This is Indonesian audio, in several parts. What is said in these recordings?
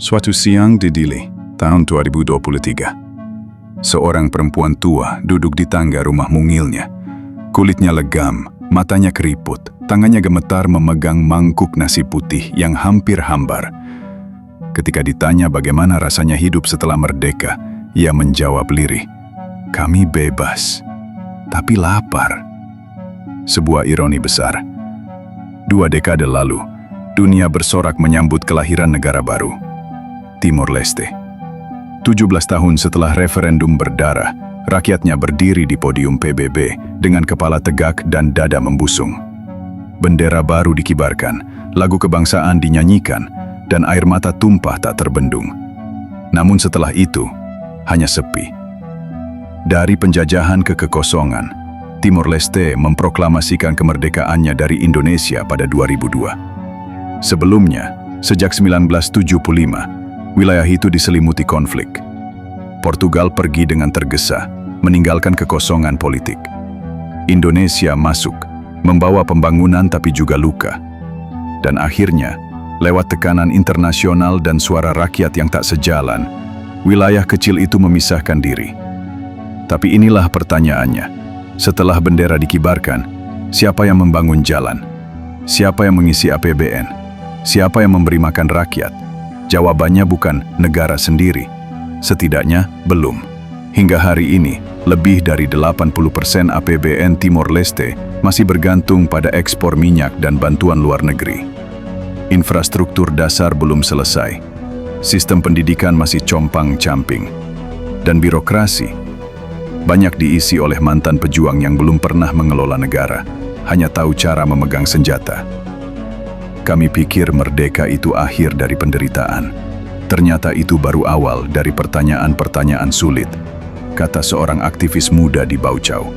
Suatu siang di Dili, tahun 2023. Seorang perempuan tua duduk di tangga rumah mungilnya. Kulitnya legam, matanya keriput, tangannya gemetar memegang mangkuk nasi putih yang hampir hambar. Ketika ditanya bagaimana rasanya hidup setelah merdeka, ia menjawab lirih, "Kami bebas, tapi lapar." Sebuah ironi besar. 2 dekade lalu, dunia bersorak menyambut kelahiran negara baru, Timor Leste. 17 tahun setelah referendum berdarah, rakyatnya berdiri di podium PBB dengan kepala tegak dan dada membusung. Bendera baru dikibarkan, lagu kebangsaan dinyanyikan, dan air mata tumpah tak terbendung. Namun setelah itu, hanya sepi. Dari penjajahan ke kekosongan, Timor Leste memproklamasikan kemerdekaannya dari Indonesia pada 2002. Sebelumnya, sejak 1975, wilayah itu diselimuti konflik. Portugal pergi dengan tergesa, meninggalkan kekosongan politik. Indonesia masuk, membawa pembangunan tapi juga luka. Dan akhirnya, lewat tekanan internasional dan suara rakyat yang tak sejalan, wilayah kecil itu memisahkan diri. Tapi inilah pertanyaannya. Setelah bendera dikibarkan, siapa yang membangun jalan? Siapa yang mengisi APBN? Siapa yang memberi makan rakyat? Jawabannya bukan negara sendiri. Setidaknya belum. Hingga hari ini, lebih dari 80% APBN Timor Leste masih bergantung pada ekspor minyak dan bantuan luar negeri. Infrastruktur dasar belum selesai. Sistem pendidikan masih compang-camping. Dan birokrasi banyak diisi oleh mantan pejuang yang belum pernah mengelola negara, hanya tahu cara memegang senjata. Kami pikir merdeka itu akhir dari penderitaan. Ternyata itu baru awal dari pertanyaan-pertanyaan sulit, kata seorang aktivis muda di Baucau.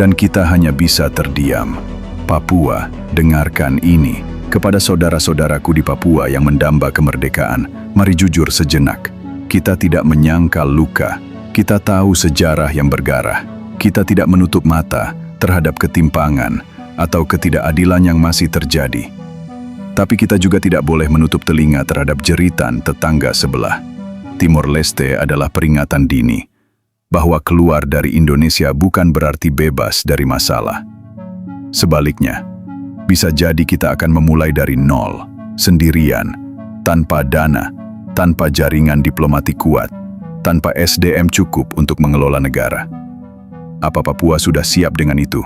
Dan kita hanya bisa terdiam. Papua, dengarkan ini. Kepada saudara-saudaraku di Papua yang mendamba kemerdekaan, mari jujur sejenak. Kita tidak menyangkal luka. Kita tahu sejarah yang bergarah. Kita tidak menutup mata terhadap ketimpangan atau ketidakadilan yang masih terjadi. Tapi kita juga tidak boleh menutup telinga terhadap jeritan tetangga sebelah. Timor Leste adalah peringatan dini bahwa keluar dari Indonesia bukan berarti bebas dari masalah. Sebaliknya, bisa jadi kita akan memulai dari nol, sendirian, tanpa dana, tanpa jaringan diplomatik kuat, tanpa SDM cukup untuk mengelola negara. Apa Papua sudah siap dengan itu?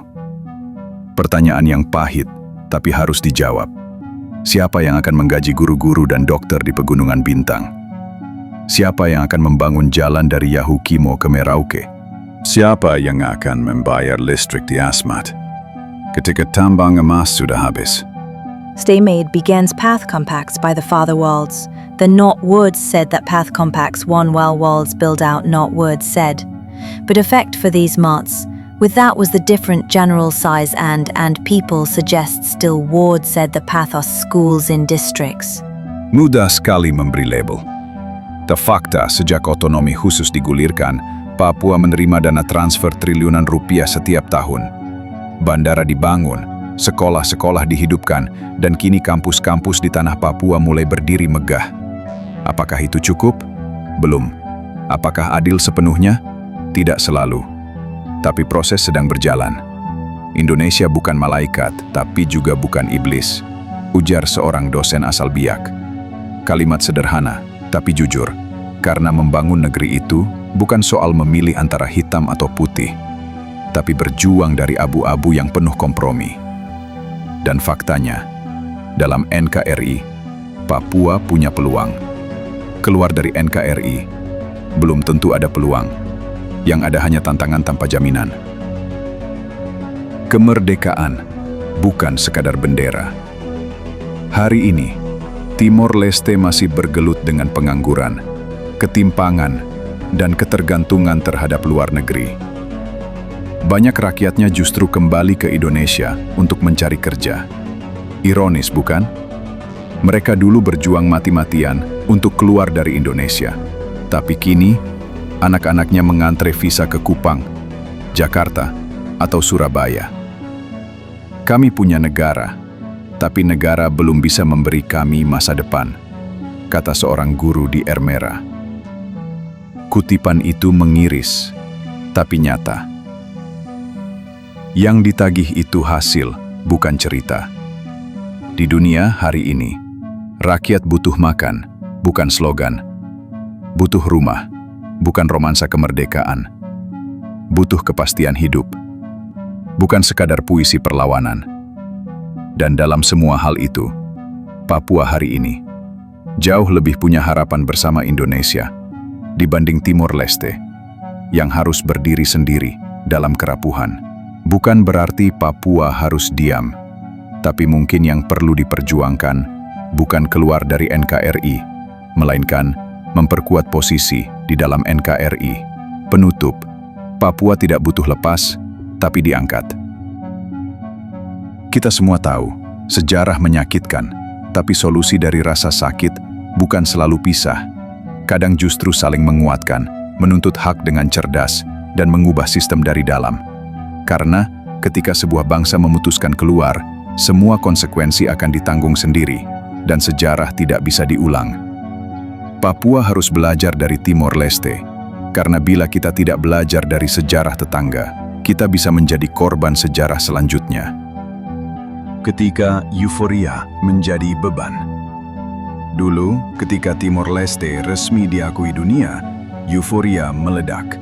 Pertanyaan yang pahit, tapi harus dijawab. Siapa yang akan menggaji guru-guru dan dokter di Pegunungan Bintang? Siapa yang akan membangun jalan dari Yahukimo ke Merauke? Siapa yang akan membayar listrik di Asmat ketika tambang emas sudah habis? Stay Made begins path compacts by the Father Walds. The Not Words said that path compacts one while Walds build out Not Words said. But effect for these mots, with that was the different general size and people suggest still Ward said the pathos schools in districts. Mudah sekali memberi label. The fakta sejak otonomi khusus digulirkan, Papua menerima dana transfer triliunan rupiah setiap tahun. Bandara dibangun, sekolah-sekolah dihidupkan, dan kini kampus-kampus di tanah Papua mulai berdiri megah. Apakah itu cukup? Belum. Apakah adil sepenuhnya? Tidak selalu. Tapi proses sedang berjalan. Indonesia bukan malaikat, tapi juga bukan iblis, ujar seorang dosen asal Biak. Kalimat sederhana, tapi jujur, karena membangun negeri itu bukan soal memilih antara hitam atau putih, tapi berjuang dari abu-abu yang penuh kompromi. Dan faktanya, dalam NKRI, Papua punya peluang. Keluar dari NKRI, belum tentu ada peluang. Yang ada hanya tantangan tanpa jaminan. Kemerdekaan bukan sekadar bendera. Hari ini, Timor Leste masih bergelut dengan pengangguran, ketimpangan, dan ketergantungan terhadap luar negeri. Banyak rakyatnya justru kembali ke Indonesia untuk mencari kerja. Ironis, bukan? Mereka dulu berjuang mati-matian untuk keluar dari Indonesia. Tapi kini, anak-anaknya mengantre visa ke Kupang, Jakarta, atau Surabaya. Kami punya negara, tapi negara belum bisa memberi kami masa depan. kata seorang guru di Ermera. Kutipan itu mengiris, tapi nyata. Yang ditagih itu hasil, bukan cerita. Di dunia hari ini, rakyat butuh makan, bukan slogan. Butuh rumah, bukan romansa kemerdekaan. Butuh kepastian hidup, bukan sekadar puisi perlawanan. Dan dalam semua hal itu, Papua hari ini jauh lebih punya harapan bersama Indonesia dibanding Timor Leste yang harus berdiri sendiri dalam kerapuhan. Bukan berarti Papua harus diam, tapi mungkin yang perlu diperjuangkan bukan keluar dari NKRI, melainkan memperkuat posisi di dalam NKRI. Penutup, Papua tidak butuh lepas, tapi diangkat. Kita semua tahu, sejarah menyakitkan, tapi solusi dari rasa sakit bukan selalu pisah. Kadang justru saling menguatkan, menuntut hak dengan cerdas, dan mengubah sistem dari dalam. Karena ketika sebuah bangsa memutuskan keluar, semua konsekuensi akan ditanggung sendiri, dan sejarah tidak bisa diulang. Papua harus belajar dari Timor Leste, karena bila kita tidak belajar dari sejarah tetangga, kita bisa menjadi korban sejarah selanjutnya. Ketika euforia menjadi beban. Dulu, ketika Timor Leste resmi diakui dunia, euforia meledak.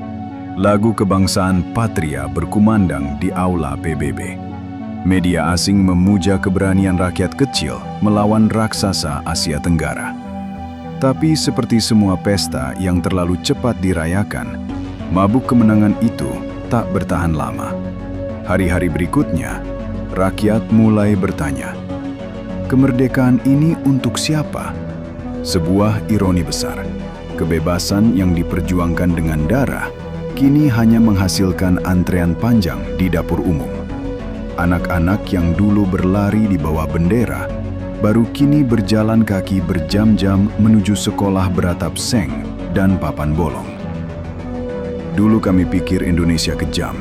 Lagu kebangsaan Patria berkumandang di aula PBB. Media asing memuja keberanian rakyat kecil melawan raksasa Asia Tenggara. Tapi seperti semua pesta yang terlalu cepat dirayakan, mabuk kemenangan itu tak bertahan lama. Hari-hari berikutnya, rakyat mulai bertanya, kemerdekaan ini untuk siapa? Sebuah ironi besar. Kebebasan yang diperjuangkan dengan darah kini hanya menghasilkan antrean panjang di dapur umum. Anak-anak yang dulu berlari di bawah bendera baru kini berjalan kaki berjam-jam menuju sekolah beratap seng dan papan bolong. Dulu kami pikir Indonesia kejam,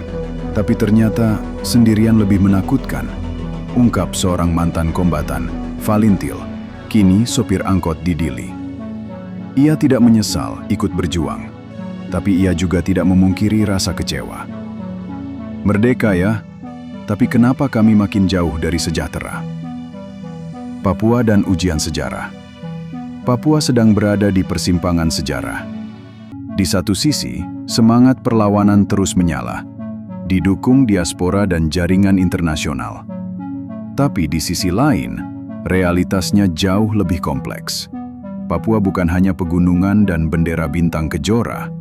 tapi ternyata sendirian lebih menakutkan, ungkap seorang mantan kombatan, Valintil, kini sopir angkot di Dili. Ia tidak menyesal ikut berjuang, tapi ia juga tidak memungkiri rasa kecewa. Merdeka ya, tapi kenapa kami makin jauh dari sejahtera? Papua dan ujian sejarah. Papua sedang berada di persimpangan sejarah. Di satu sisi, semangat perlawanan terus menyala, didukung diaspora dan jaringan internasional. Tapi di sisi lain, realitasnya jauh lebih kompleks. Papua bukan hanya pegunungan dan bendera bintang kejora.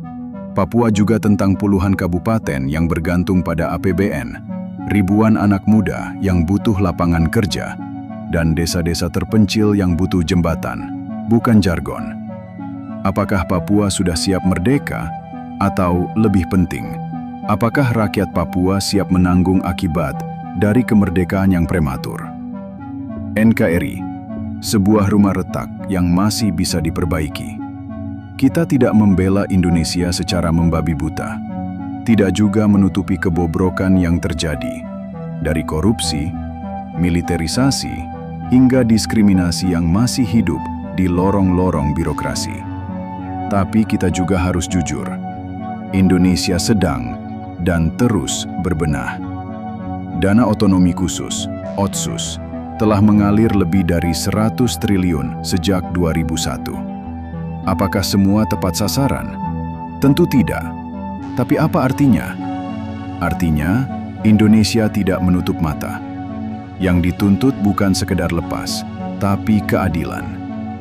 Papua juga tentang puluhan kabupaten yang bergantung pada APBN, ribuan anak muda yang butuh lapangan kerja, dan desa-desa terpencil yang butuh jembatan, bukan jargon. Apakah Papua sudah siap merdeka? Atau lebih penting, apakah rakyat Papua siap menanggung akibat dari kemerdekaan yang prematur? NKRI, sebuah rumah retak yang masih bisa diperbaiki. Kita tidak membela Indonesia secara membabi buta, tidak juga menutupi kebobrokan yang terjadi, dari korupsi, militerisasi, hingga diskriminasi yang masih hidup di lorong-lorong birokrasi. Tapi kita juga harus jujur, Indonesia sedang dan terus berbenah. Dana otonomi khusus, OTSUS, telah mengalir lebih dari 100 triliun sejak 2001. Apakah semua tepat sasaran? Tentu tidak. Tapi apa artinya? Artinya, Indonesia tidak menutup mata. Yang dituntut bukan sekedar lepas, tapi keadilan.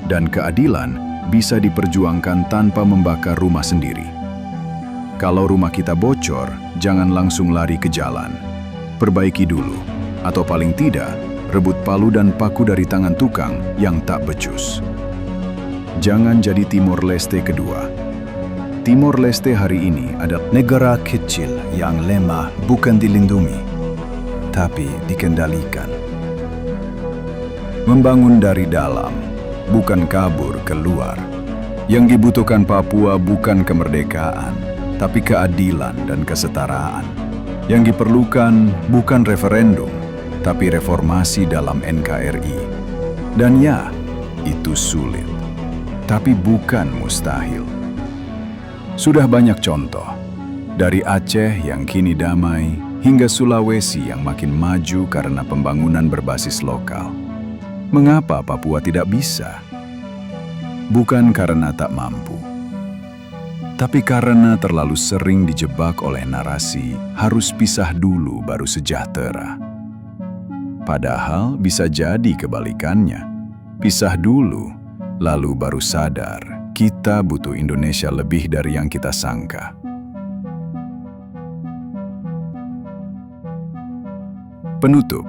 Dan keadilan bisa diperjuangkan tanpa membakar rumah sendiri. Kalau rumah kita bocor, jangan langsung lari ke jalan. Perbaiki dulu, atau paling tidak, rebut palu dan paku dari tangan tukang yang tak becus. Jangan jadi Timor Leste kedua. Timor Leste hari ini adalah negara kecil yang lemah bukan dilindungi, tapi dikendalikan. Membangun dari dalam, bukan kabur keluar. Yang dibutuhkan Papua bukan kemerdekaan, tapi keadilan dan kesetaraan. Yang diperlukan bukan referendum, tapi reformasi dalam NKRI. Dan ya, itu sulit. tapi bukan mustahil. Sudah banyak contoh, dari Aceh yang kini damai hingga Sulawesi yang makin maju karena pembangunan berbasis lokal. Mengapa Papua tidak bisa? Bukan karena tak mampu, tapi karena terlalu sering dijebak oleh narasi harus pisah dulu baru sejahtera. Padahal bisa jadi kebalikannya. Pisah dulu, lalu baru sadar kita butuh Indonesia lebih dari yang kita sangka. Penutup.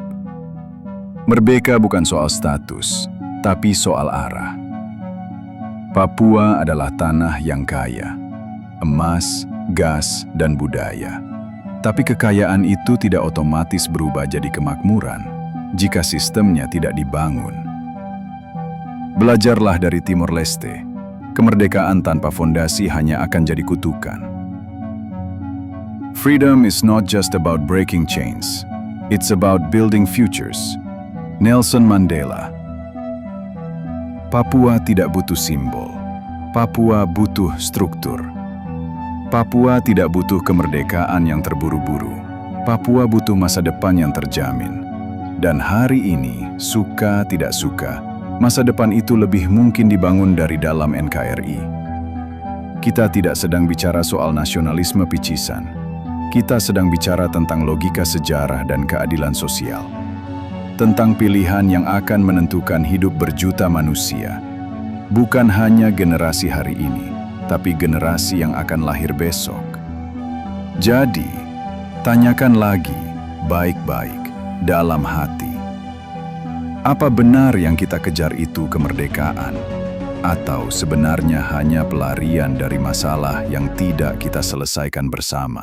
Merdeka bukan soal status, tapi soal arah. Papua adalah tanah yang kaya, emas, gas, dan budaya. Tapi kekayaan itu tidak otomatis berubah jadi kemakmuran jika sistemnya tidak dibangun. Belajarlah dari Timor Leste. Kemerdekaan tanpa fondasi hanya akan jadi kutukan. Freedom is not just about breaking chains. It's about building futures. Nelson Mandela. Papua tidak butuh simbol. Papua butuh struktur. Papua tidak butuh kemerdekaan yang terburu-buru. Papua butuh masa depan yang terjamin. Dan hari ini, suka tidak suka, masa depan itu lebih mungkin dibangun dari dalam NKRI. Kita tidak sedang bicara soal nasionalisme picisan. Kita sedang bicara tentang logika sejarah dan keadilan sosial. Tentang pilihan yang akan menentukan hidup berjuta manusia. Bukan hanya generasi hari ini, tapi generasi yang akan lahir besok. Jadi, tanyakan lagi, baik-baik, dalam hati. Apa benar yang kita kejar itu kemerdekaan? Atau sebenarnya hanya pelarian dari masalah yang tidak kita selesaikan bersama?